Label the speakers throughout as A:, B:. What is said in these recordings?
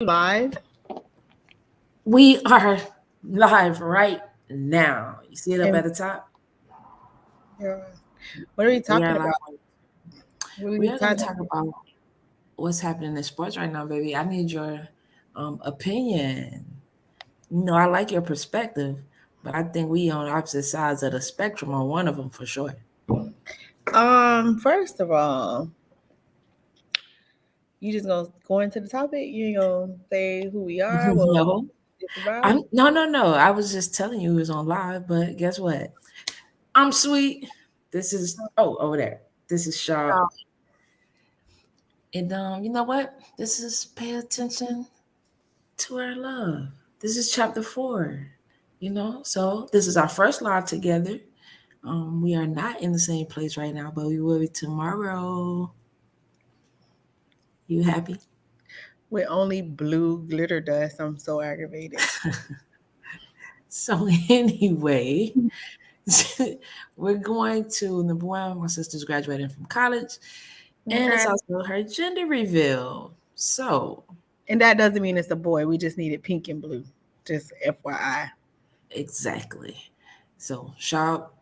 A: Live.
B: We are live right now. You see it up
A: And
B: at the top?
A: uh, what are we
B: We
A: talking
B: are live.
A: about? What are
B: We
A: we
B: are going to
A: talking
B: talk about what's happening in sports right now, baby. I need your opinion. I like your perspective, but I think we on opposite sides of the spectrum on one of them for sure.
A: First of all, you just gonna go into the topic. You ain't gonna say who we are, what
B: No,
A: it's about.
B: no. I was just telling you it was on live, but guess what? I'm sweet. This is over there. This is sharp.
A: Oh,
B: And you know what? This is pay attention to our love. This is chapter 4. So this is our first live together. We are not in the same place right now, but we will be tomorrow. You happy?
A: with only blue glitter dust. I'm so aggravated.
B: So anyway, we're going to number one. My sister's graduating from college, and it's
A: Okay.
B: also her gender reveal. So
A: And that doesn't mean it's a boy. We just needed pink and blue. Just FYI.
B: exactly. So sharp.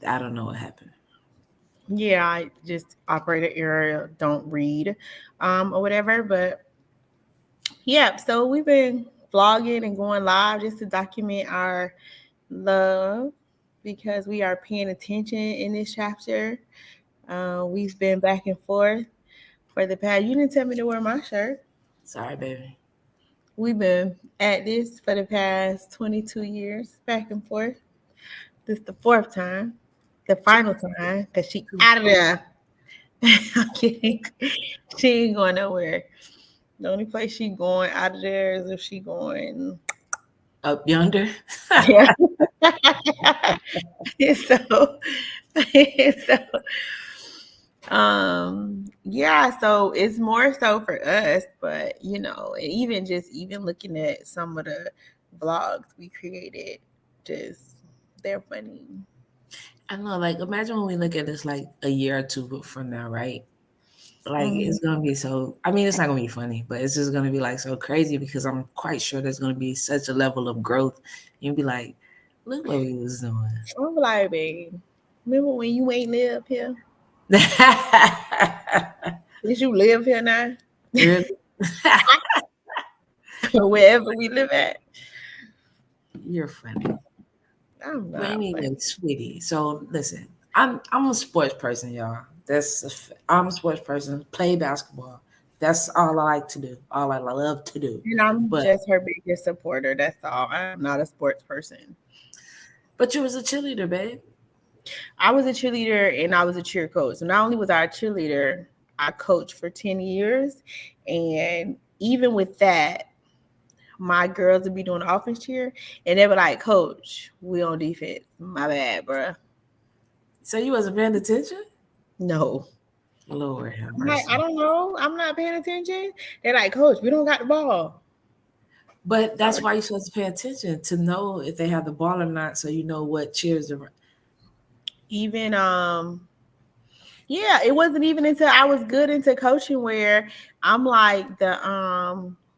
B: I don't know what happened.
A: Yeah, I just operator error, don't read, or whatever. But yeah, so we've been vlogging and going live just to document our love because we are paying attention in this chapter. We've been back and forth for the past. You didn't tell me to wear my shirt.
B: Sorry, baby.
A: We've been at this for the past 22 years, back and forth. This is the fourth time, the final time, because she out of there. I'm kidding. She ain't going nowhere. The only place she going out of there is if she going.
B: Up yonder.
A: Yeah. so, so yeah, so it's more so for us, but and even looking at some of the vlogs we created, just they're funny.
B: I know, like, imagine when we look at this like a year or two from now, right? Like,
A: Mhm.
B: it's gonna be so. I mean, it's not gonna be funny, but it's just gonna be like so crazy because I'm quite sure there's gonna be such a level of growth. You'll be like, look what we was doing.
A: I'm like, babe, remember when you ain't live here? Did you live here now?
B: Really?
A: Wherever we live at.
B: You're funny.
A: I'm
B: But
A: not
B: anyway,
A: funny.
B: sweetie. So listen, I'm a sports person, y'all. I'm a sports person. Play basketball. That's all I like to do. All I love to do.
A: And I'm
B: But
A: just her biggest supporter. That's all. I'm not a sports person.
B: but you was a cheerleader, babe.
A: I was a cheerleader and I was a cheer coach. So not only was I a cheerleader, I coached for 10 years. And even with that, my girls would be doing the offense cheer and they were like, Coach, we on defense. My bad, bruh.
B: So you wasn't paying attention?
A: No.
B: Lord have
A: I'm like, I
B: mercy.
A: don't know. I'm not paying attention. They're like, Coach, we don't got the ball.
B: But
A: I
B: that's
A: was
B: why you're supposed to pay attention to know if they have the ball or not, so you know what cheers are.
A: even yeah, it wasn't even until I was good into coaching where I'm like the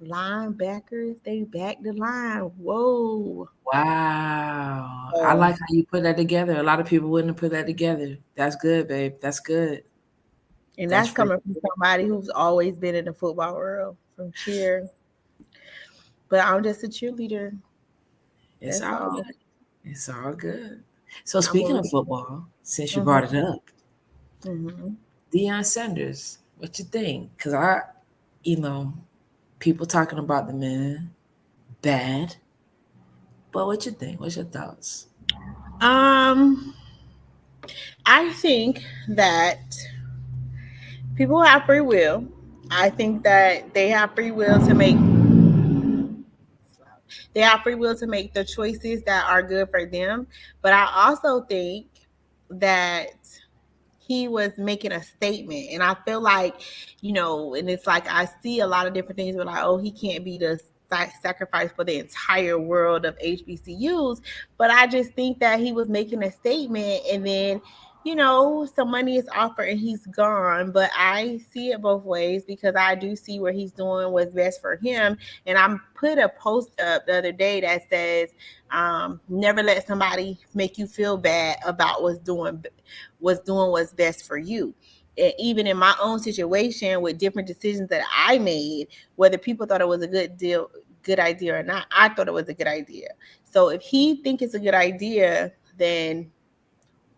A: linebackers, they back the line. Whoa.
B: Wow. I
A: Oh,
B: like how you put that together. A lot of people wouldn't have put that together. That's good, babe. That's good.
A: and that's
B: That's really
A: coming from somebody who's always been in the football world from cheer. But I'm just a cheerleader.
B: it's
A: That's
B: all
A: all.
B: good. It's all good. So
A: I'm a
B: speaking of football, since you
A: mm-hmm,
B: brought it up,
A: mm-hmm.
B: Deion Sanders, what you think? Because you know, people talking about the man bad, but what you think? What's your thoughts?
A: um I think that people have free will. I think that they have free will to make the choices that are good for them. But I also think that he was making a statement. And I feel like, and it's like I see a lot of different things where like, oh, he can't be the sacrifice for the entire world of HBCUs. But I just think that he was making a statement and then some money is offered and he's gone. But I see it both ways because I do see where he's doing what's best for him. And I put a post up the other day that says, never let somebody make you feel bad about what's best for you. And even in my own situation with different decisions that I made, whether people thought it was a good idea or not, I thought it was a good idea. So if he think it's a good idea, then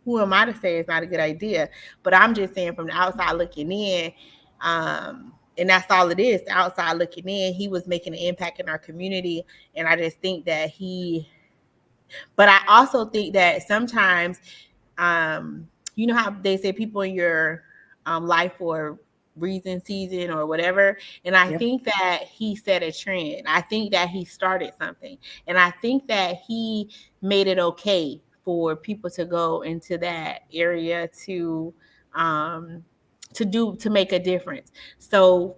A: who am I to say it's not a good idea? But I'm just saying from the outside looking in, and that's all it is. The outside looking in, he was making an impact in our community, and I just think that but I also think that sometimes, you know how they say people in your life for reason, season, or whatever. And I
B: Yep.
A: think that he set a trend. I think that he started something, and I think that he made it okay for people to go into that area um, to make a difference. So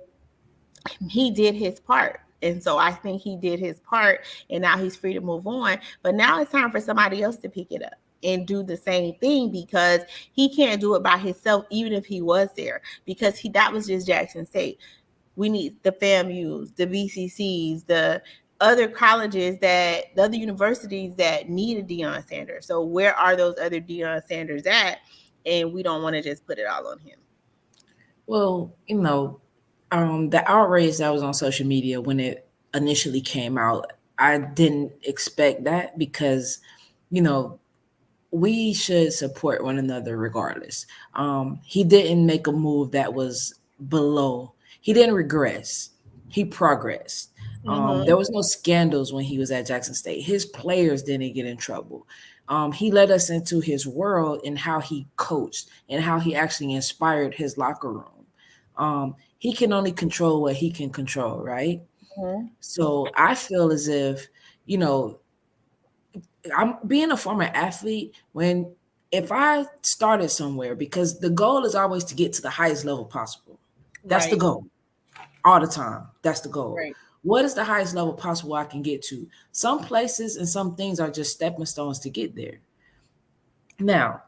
A: he did his part. And so I think he did his part, and now he's free to move on. But now it's time for somebody else to pick it up and do the same thing, because he can't do it by himself, even if he was there, because that was just Jackson State. We need the FAMUs, the BCCs, the other universities that need a Deion Sanders. So where are those other Deion Sanders at? And we don't want to just put it all on him.
B: Well, the outrage that was on social media when it initially came out, I didn't expect that because, you know, we should support one another regardless. He didn't make a move that was below. He didn't regress. He progressed.
A: Mm-hmm.
B: There was no scandals when he was at Jackson State. His players didn't get in trouble. He led us into his world and how he coached and how he actually inspired his locker room. He can only control what he can control, right?
A: Mm-hmm.
B: So I feel as if, you know, I'm being a former athlete when if I started somewhere, because the goal is always to get to the highest level possible. That's the
A: Right.
B: goal all the time. That's the goal.
A: Right.
B: What is the highest level possible I can get to? Some places and some things are just stepping stones to get there. Now,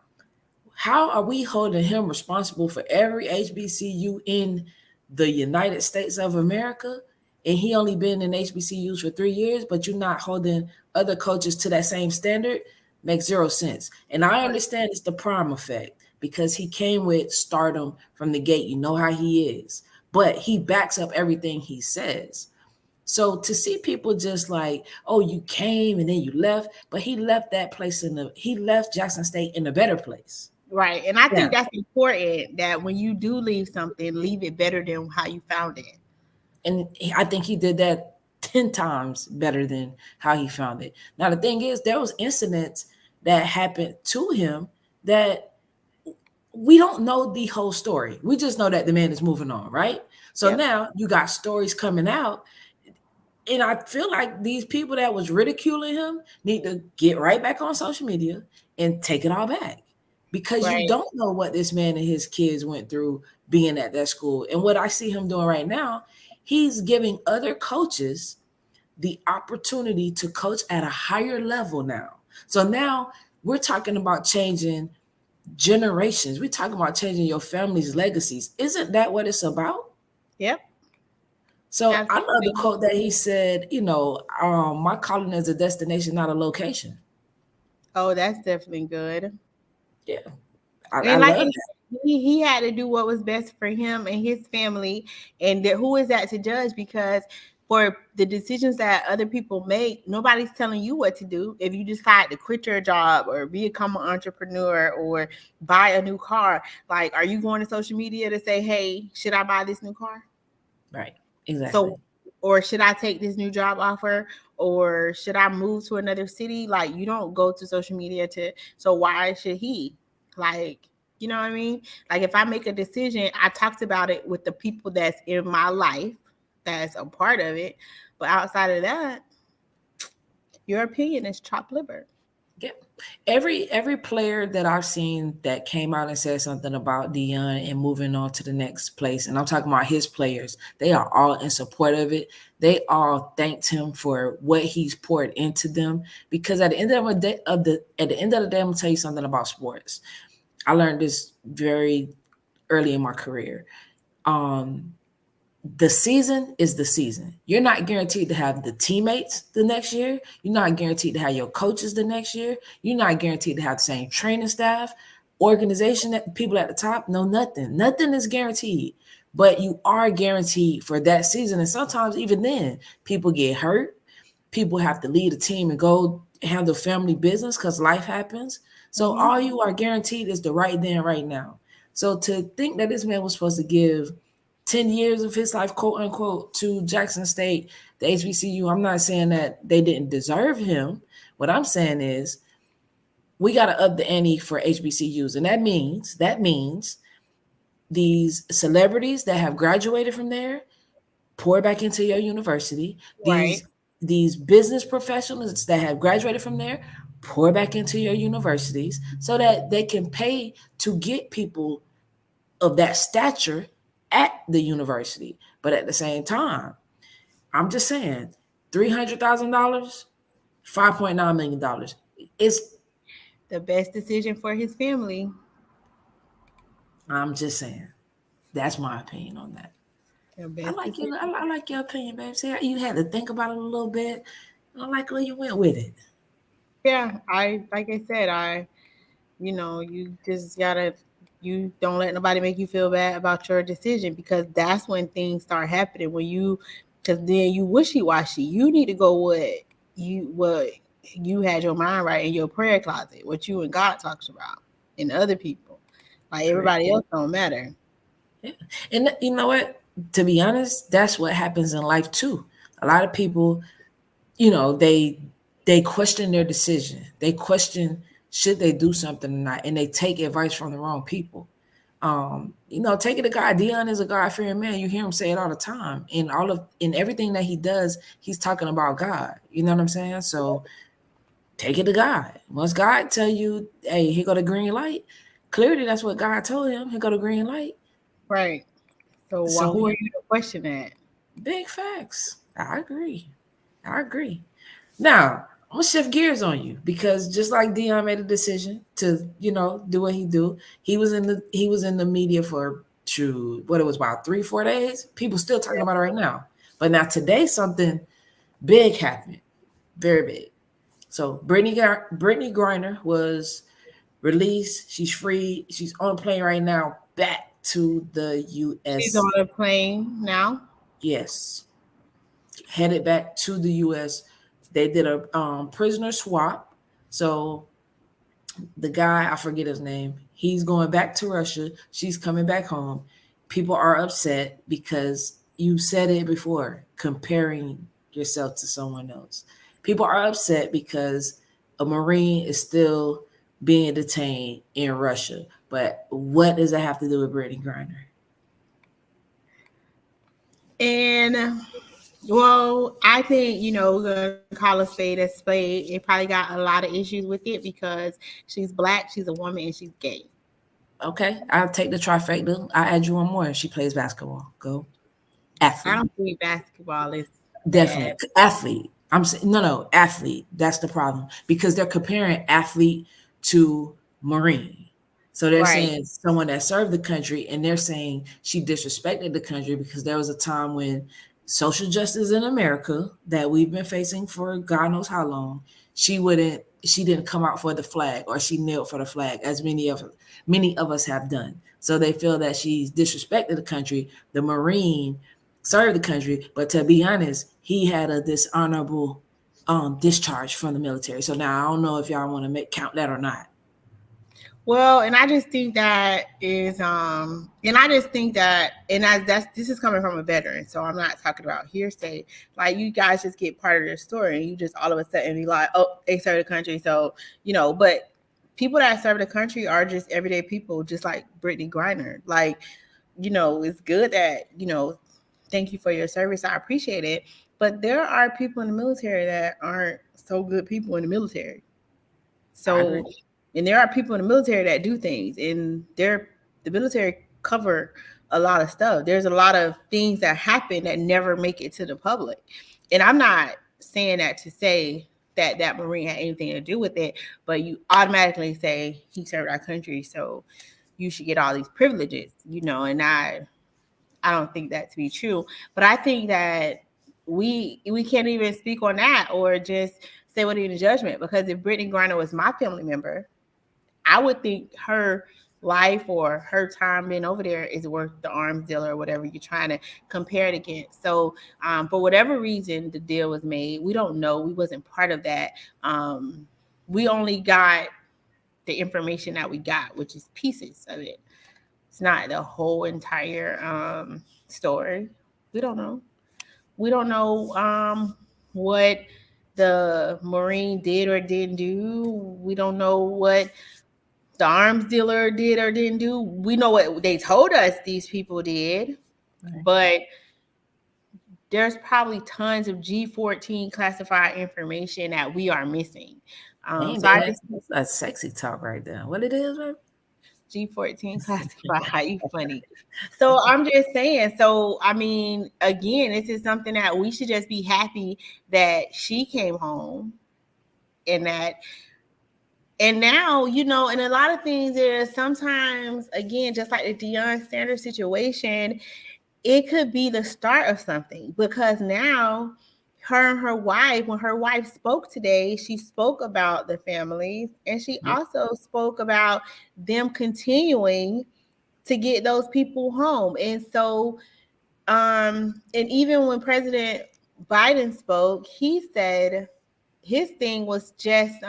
B: how are we holding him responsible for every HBCU in the United States of America? And he only been in HBCUs for 3 years, but you're not holding other coaches to that same standard? Makes zero sense. And I
A: Right.
B: understand it's the prime effect because he came with stardom from the gate. You know how he is, but he backs up everything he says. So to see people just like, oh, you came and then you left, but he left Jackson State in a better place.
A: Right. And I
B: Yeah.
A: think that's important, that when you do leave something, leave it better than how you found it.
B: And I think he did that 10 times better than how he found it. Now, the thing is, there was incidents that happened to him that we don't know the whole story. We just know that the man is moving on, right? So
A: Yep.
B: now you got stories coming out. And I feel like these people that was ridiculing him need to get right back on social media and take it all back because you
A: Right.
B: don't know what this man and his kids went through being at that school. And what I see him doing right now, he's giving other coaches the opportunity to coach at a higher level now. So now we're talking about changing generations. We're talking about changing your family's legacies. Isn't that what it's about?
A: Yep.
B: So I love the
A: Absolutely.
B: quote that he said, my calling is a destination, not a location.
A: Oh, that's definitely good.
B: Yeah, I
A: And like
B: love
A: and
B: that.
A: he had to do what was best for him and his family. And who is that to judge? Because for the decisions that other people make, nobody's telling you what to do. If you decide to quit your job or become an entrepreneur or buy a new car, like, are you going to social media to say, hey, should I buy this new car?
B: Right. Exactly.
A: So, or should I take this new job offer, or should I move to another city? Like, you don't go to social media so why should he? Like, you know what I mean? Like, if I make a decision, I talked about it with the people that's in my life, that's a part of it. But outside of that, your opinion is chopped liver.
B: Yeah. Every player that I've seen that came out and said something about Dion and moving on to the next place, and I'm talking about his players, they are all in support of it. They all thanked him for what he's poured into them. Because at the end of the day, I'm gonna tell you something about sports. I learned this very early in my career. Um, the season is the season. You're not guaranteed to have the teammates the next year. You're not guaranteed to have your coaches the next year. You're not guaranteed to have the same training staff, organization, that people at the top. No, nothing. Nothing is guaranteed. But you are guaranteed for that season. And sometimes even then, people get hurt. People have to lead a team and go handle family business because life happens. So
A: Mhm.
B: all you are guaranteed is the right then, right now. So to think that this man was supposed to give 10 years of his life, quote unquote, to Jackson State, the HBCU. I'm not saying that they didn't deserve him. What I'm saying is we got to up the ante for HBCUs. And that means these celebrities that have graduated from there pour back into your university.
A: Right.
B: These business professionals that have graduated from there pour back into your universities so that they can pay to get people of that stature at the university. But at the same time, I'm just saying, $300,000, $5.9 million. It's
A: The best decision for his family.
B: I'm just saying. That's my opinion on that.
A: The
B: I
A: best
B: like you.
A: decision.
B: I like your opinion, babe. See, you had to think about it a little bit. I like where you went with it.
A: Yeah, I like I said, you just gotta you don't let nobody make you feel bad about your decision because that's when things start happening when you because then you wishy-washy. You need to go what you had your mind right in your prayer closet, what you and God talks about, and other people. Like
B: Correct.
A: everybody else don't matter.
B: Yeah. And you know what? To be honest, that's what happens in life too. A lot of people, they question their decision. They question should they do something or not, and they take advice from the wrong people. Take it to God. Dion is a God fearing man. You hear him say it all the time. In everything that he does, he's talking about God. You know what I'm saying? So take it to God. Once God tell you, hey, here go the green light, clearly that's what God told him. Here go the green light.
A: Right. So
B: So
A: who are you to question that?
B: big facts. I agree. I agree. Now, I'm gonna shift gears on you because just like Dion made a decision to, do what he do, he was in the media for what it was about 3-4 days. People still talking about it right now. But now today something big happened, very big. So Brittany Griner was released. She's free. She's on a plane right now back to the
A: She's
B: U.S.
A: on a plane now.
B: Yes, headed back to the U.S. They did a prisoner swap. So the guy, I forget his name, he's going back to Russia. She's coming back home. People are upset because you said it before, comparing yourself to someone else. People are upset because a Marine is still being detained in Russia. But what does that have to do with Brittany Griner?
A: And well, I think we're gonna call a spade a spade. It probably got a lot of issues with it because she's black, she's a woman, and she's gay.
B: Okay, I'll take the trifecta. I'll add you one more. She plays basketball. Go.
A: I
B: Athlete.
A: don't think basketball is bad.
B: Definitely. Athlete. I'm saying no, athlete. That's the problem because they're comparing athlete to Marine. So they're
A: Right.
B: saying someone that served the country, and they're saying she disrespected the country because there was a time when social justice in America that we've been facing for God knows how long, she didn't come out for the flag or she knelt for the flag as many of us have done. So they feel that she's disrespected the country. The Marine served the country, but to be honest, he had a dishonorable discharge from the military. So now I don't know if y'all want to count that or not.
A: Well, and I just think that is and I just think that and that's this is coming from a veteran, so I'm not talking about hearsay. Like you guys just get part of their story and you just all of a sudden be like, oh, they serve the country. So, but people that serve the country are just everyday people, just like Brittany Griner. Like, it's good that, thank you for your service. I appreciate it. But there are people in the military that aren't so good people in the military.
B: I agree.
A: So, and there are people in the military that do things, and the military cover a lot of stuff. There's a lot of things that happen that never make it to the public. And I'm not saying that to say that Marine had anything to do with it, but you automatically say he served our country, so you should get all these privileges, and I don't think that to be true. But I think that we can't even speak on that or just say what in judgment, because if Brittney Griner was my family member, I would think her life or her time being over there is worth the arms deal or whatever you're trying to compare it against. So for whatever reason the deal was made, we don't know. We wasn't part of that. We only got the information that we got, which is pieces of it. It's not the whole entire story. We don't know. We don't know what the Marine did or didn't do. We don't know what the arms dealer did or didn't do. We know what they told us these people did, right. But there's probably tons of G14 classified information that we are missing.
B: So that's a sexy talk right there. What it is, right?
A: G14 classified. You funny. So I'm just saying. So I mean, again, this is something that we should just be happy that she came home, and that. And now, and a lot of things is sometimes, again, just like the Deion Sanders situation, it could be the start of something, because now her and her wife, when her wife spoke today, she spoke about the families, and she also spoke about them continuing to get those people home. And so, and even when President Biden spoke, he said his thing was just,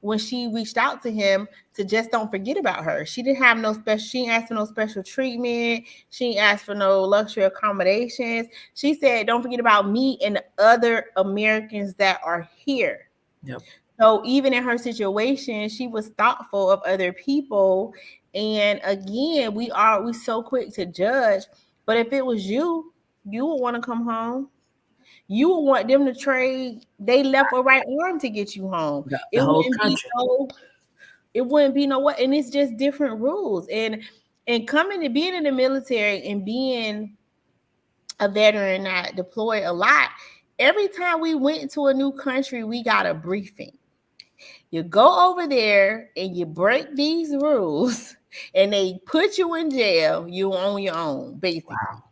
A: when she reached out to him, to just don't forget about her. She didn't have no special, she didn't ask for no special treatment. She didn't ask for no luxury accommodations. She said, don't forget about me and the other Americans that are here.
B: Yep.
A: So even in her situation, she was thoughtful of other people. And again, we so quick to judge. But if it was you would want to come home. You would want them to trade they left or right arm to get you home.
B: The whole country.
A: It wouldn't be no what, and it's just different rules. And coming to being in the military and being a veteran that deployed a lot, every time we went to a new country, we got a briefing. You go over there and you break these rules, and they put you in jail. You on your own, basically.
B: Wow.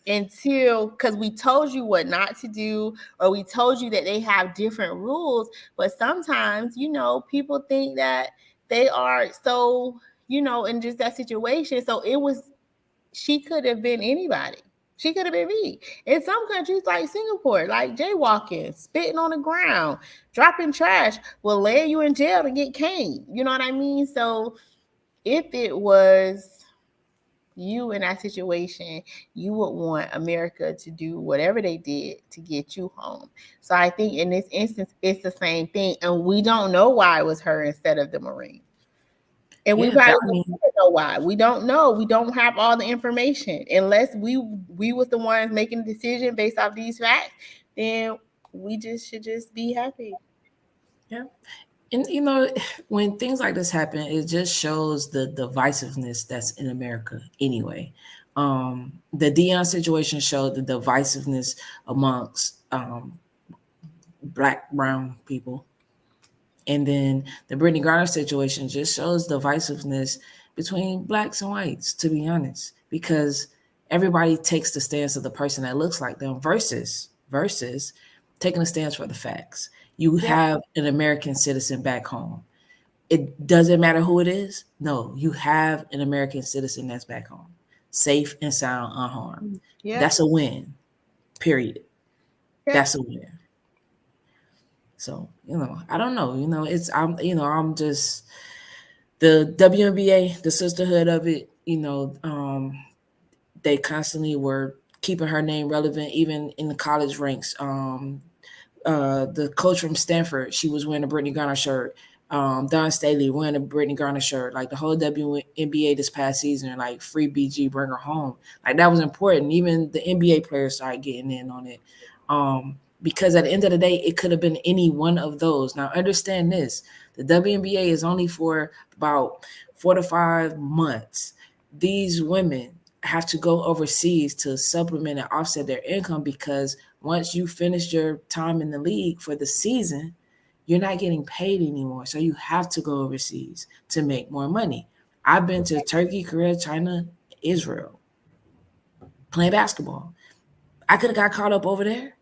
A: Because we told you what not to do, or we told you that they have different rules. But sometimes, people think that they are so, in just that situation. So she could have been anybody. She could have been me. In some countries like Singapore, like jaywalking, spitting on the ground, dropping trash will land you in jail to get caned. You know what I mean? So if it was you in that situation, you would want America to do whatever they did to get you home. So I think in this instance, it's the same thing. And we don't know why it was her instead of the Marine. And we probably don't know why. We don't know. We don't have all the information. Unless we was the ones making the decision based off these facts, then we should just be happy.
B: Yeah. And, when things like this happen, it just shows the divisiveness that's in America anyway. The Deion situation showed the divisiveness amongst Black, brown people. And then the Brittney Griner situation just shows divisiveness between Blacks and whites, to be honest, because everybody takes the stance of the person that looks like them versus taking a stance for the facts. You have an American citizen back home. It doesn't matter who it is. No, you have an American citizen that's back home, safe and sound, unharmed. Yeah. That's a win, period. Yeah. That's a win. So, I don't know. I'm just the WNBA, the sisterhood of it, they constantly were keeping her name relevant, even in the college ranks. The coach from Stanford, she was wearing a Brittney Griner shirt. Don Staley wearing a Brittney Griner shirt. Like the whole WNBA this past season, like free BG, bring her home. Like that was important. Even the NBA players started getting in on it. Because at the end of the day, it could have been any one of those. Now, understand this. The WNBA is only for about 4 to 5 months. These women have to go overseas to supplement and offset their income because once you finish your time in the league for the season, you're not getting paid anymore. So you have to go overseas to make more money. I've been to Turkey, Korea, China, Israel playing basketball. I could have got caught up over there.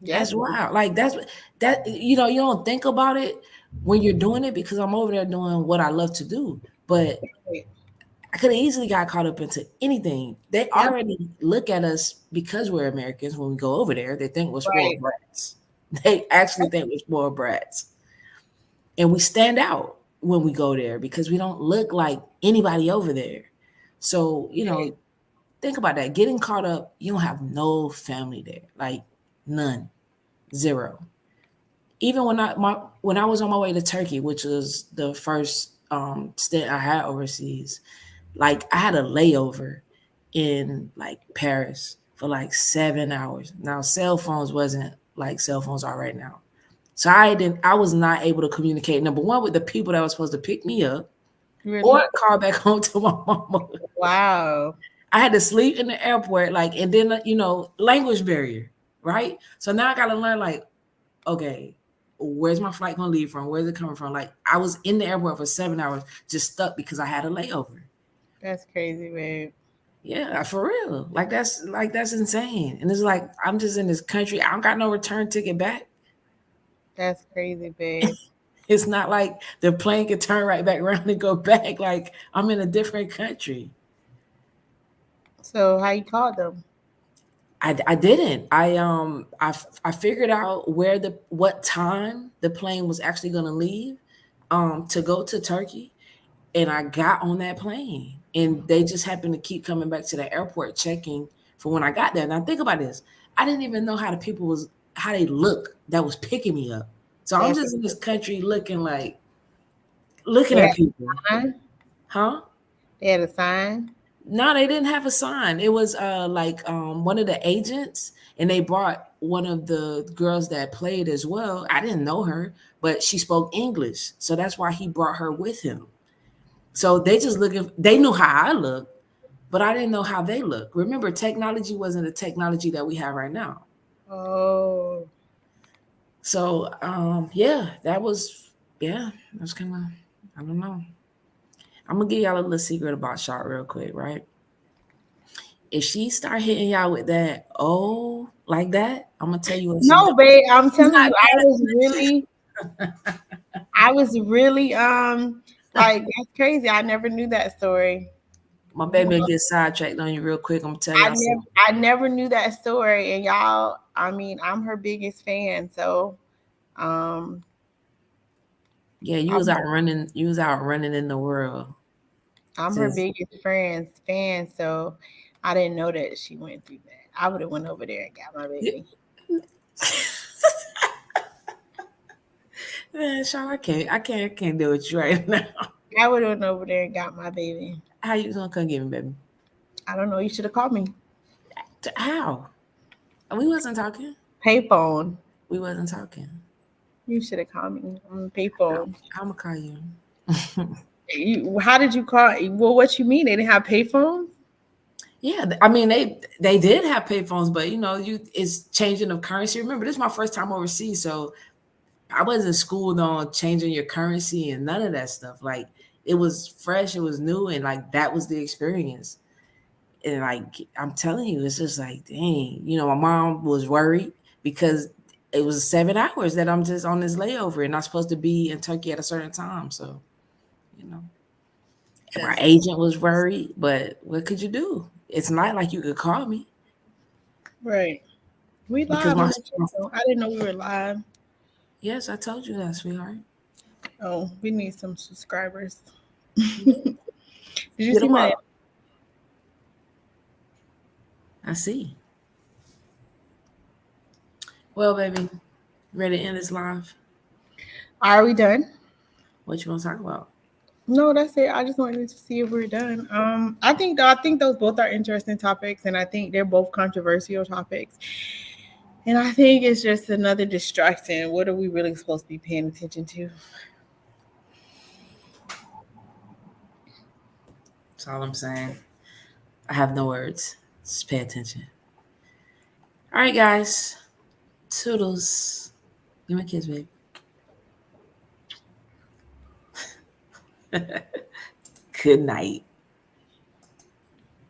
A: Yeah.
B: That's wild. Like that you don't think about it when you're doing it because I'm over there doing what I love to do. But I could have easily got caught up into anything. They
A: Yep.
B: already look at us because we're Americans when we go over there. They think we're spoiled
A: Right.
B: brats. They actually think we're spoiled brats. And we stand out when we go there because we don't look like anybody over there. So, think about that. Getting caught up, you don't have no family there. Like none. Zero. Even when I was on my way to Turkey, which was the first stint I had overseas, like I had a layover in like Paris for like 7 hours. Now cell phones wasn't like cell phones are right now. So I was not able to communicate, number one, with the people that were supposed to pick me up
A: Really?
B: or call back home to my mama.
A: Wow.
B: I had to sleep in the airport, like, and then language barrier, right? So now I gotta learn, like, okay, where's my flight gonna leave from? Where's it coming from? Like, I was in the airport for 7 hours, just stuck because I had a layover.
A: That's crazy, babe.
B: Yeah, for real. Like that's insane. And it's like I'm just in this country. I don't got no return ticket back.
A: That's crazy, babe.
B: It's not like the plane can turn right back around and go back. Like I'm in a different country.
A: So how you called them?
B: I didn't. I figured out what time the plane was actually gonna leave to go to Turkey, and I got on that plane. And they just happened to keep coming back to the airport checking for when I got there. Now think about this. I didn't even know how they look that was picking me up. So I'm
A: That's
B: just in this country looking
A: they
B: at
A: had
B: people.
A: a sign.
B: Huh?
A: They had a sign.
B: No, they didn't have a sign. It was one of the agents, and they brought one of the girls that played as well. I didn't know her, but she spoke English. So that's why he brought her with him. So they knew how I looked, but I didn't know how they look. Remember, technology wasn't the technology that we have right now.
A: Oh,
B: So that was kind of, I don't know. I'm gonna give y'all a little secret about Shot real quick, right? If she start hitting y'all with that, oh, like that, I'm gonna tell you what
A: no, babe. I'm
B: she's
A: telling
B: not
A: you,
B: paying
A: I was really like that's crazy. I never knew that story.
B: My baby will get sidetracked on you real quick. I'm gonna tell y'all something.
A: I never knew that story, and y'all. I mean, I'm her biggest fan, so um,
B: Yeah,
A: I'm
B: you was out running in the world.
A: her
B: Just
A: biggest fan. So I didn't know that she went through that. I would have went over there and got my baby.
B: Man, Sean, I can't deal with you right now.
A: I would have went over there and got my baby.
B: How you gonna come get me, baby?
A: I don't know. You should have called me.
B: How? We wasn't talking.
A: Payphone.
B: We wasn't talking.
A: You should have called me on payphone.
B: I'm gonna call you.
A: How did you call? Well, what you mean? They didn't have payphones?
B: Yeah, I mean they did have payphones, but it's changing of currency. Remember, this is my first time overseas, so I wasn't schooled on changing your currency and none of that stuff. Like it was fresh, it was new, and like that was the experience. And like I'm telling you, it's just like, dang, my mom was worried because it was 7 hours that I'm just on this layover and I'm supposed to be in Turkey at a certain time. So, my agent was worried, but what could you do? It's not like you could call me.
A: Right. We
B: Because
A: live on the channel. I didn't know we were live.
B: Yes, I told you that, sweetheart.
A: Oh, we need some subscribers. Did you
B: Get
A: see
B: them
A: my?
B: up. I see. Well, baby, ready to end this live?
A: Are we done?
B: What you want to talk about?
A: No, that's it. I just wanted to see if we're done. I think those both are interesting topics, and I think they're both controversial topics. And I think it's just another distraction. What are we really supposed to be paying attention to?
B: That's all I'm saying. I have no words. Just pay attention. All right, guys. Toodles. Give me a kiss, babe. Good night.